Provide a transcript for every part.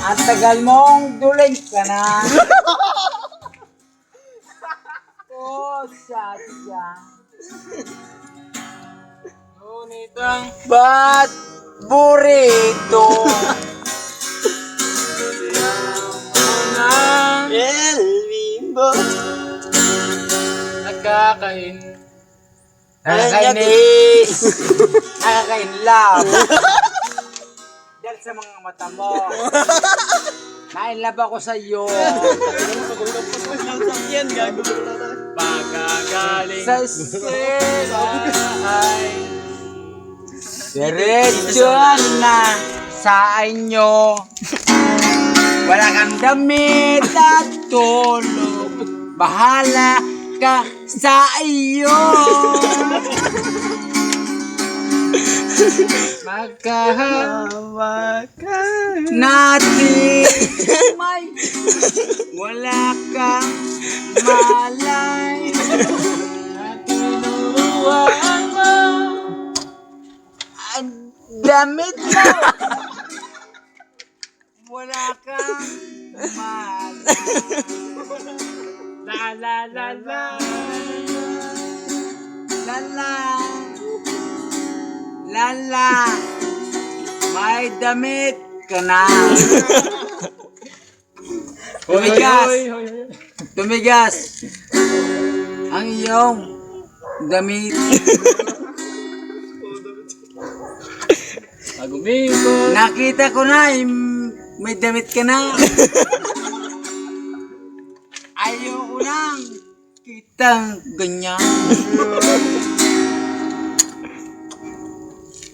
At tagal mong duling ka na. Oh, sadya. Ngunit ang Ba't burrito? unang Elvimbo. Nakakainis. Nakakainlove. Dahil sa mga mata mo. Nainlove ako sa iyo. Yan, gago. pagkagaling Sa eskwela ay diretso na sa inyo. Wala kang damit at tulog. Bahala ka sa iyo. Tawa ka. Natin may wala kang malay. tinuruan mo Ang damit mo wala kang malay. la la la la Lala, lala, may damit ka na. Tumigas, tumigas ang iyong damit. pag umikot Nakita ko na, may damit ka na. Ayoko nang kitang ganyan.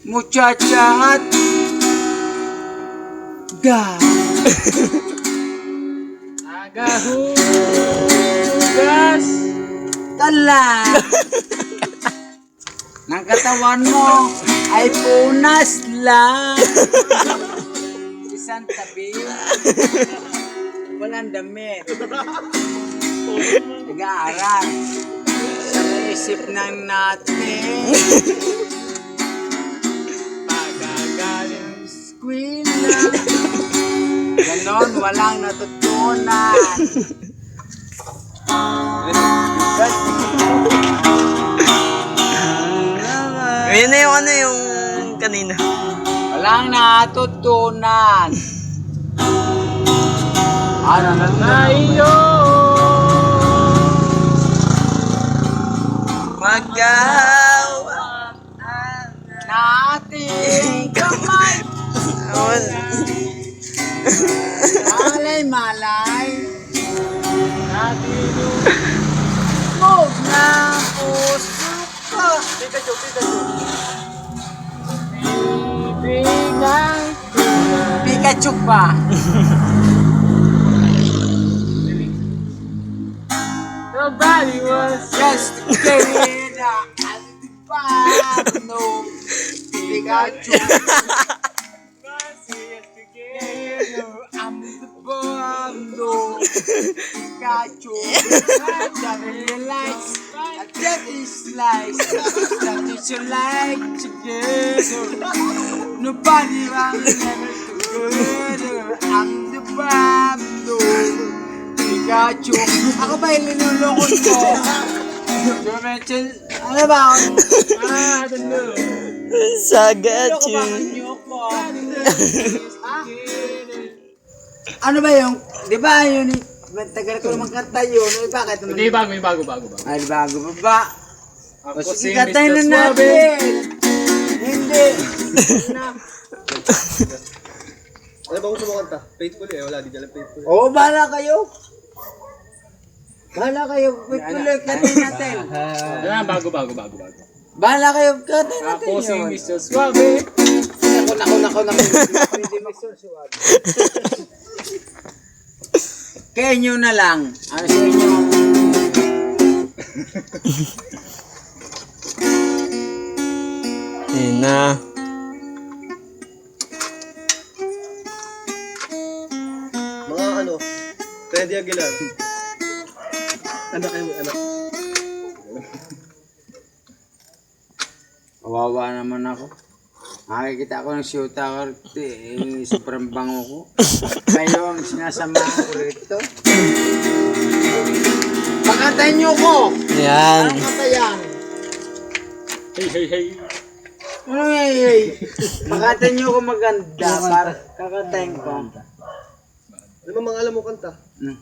Muchacha at nagahugas tala ng katawan mo ay punas lang. Isang tabi, walang damit. Nag-aaral sa isip ng natin. pagkagaling Eskwela, ganon walang natutunan. Ayun na yung ano yung kanina. Walang natutunan. Ano na na iyo Magawa nating kamay. Malay-malay. Huwag na puso ko. ibigay Pikachu pa. nobody was Just together at the bottom. Pikachu. I'm the bottom. Pikachu. That you like. That is like. That is you like together. Nobody will never together. I'm the bottom. Pikachu. Ako ba yung linulokot ko? Dimension. Ano ba ako? I don't know Sagat Ano ko ba yun. kanyo ko? Ha? Ano ba yung? Di ba yun? Tagal ko naman kanta yun. Eh, bakit naman? hindi bago Ay, bago pa ba? O ako si sige, kantayin Mr. na Suave natin. Hindi. Na. Ano ba gusto mo kanta? Faithful eh. Wala, di dyan lang faithful. Oo, bahala kayo. Bahala kayo. Wait tuloy, kantayin natin. bago Bahala kayo, kantayin natin ako si yun. Mr. Suave Nako. Hindi magsusuwag. Kaya nyo na lang. Ano sa inyo? Ayun na. Mga ano, Freddy Aguilar. Anak kayo, anak. Kawawa naman ako. Makikita ko ng shoota ko rito sobrang bango ko. Kayo ang sinasama ko rito. Pakatayin niyo ko! Yan. Anong katayan? Hey. Ano ngay? Pakatayin niyo ko maganda para kakatayin ko. Ano ba mga alam mo kanta? Hmm.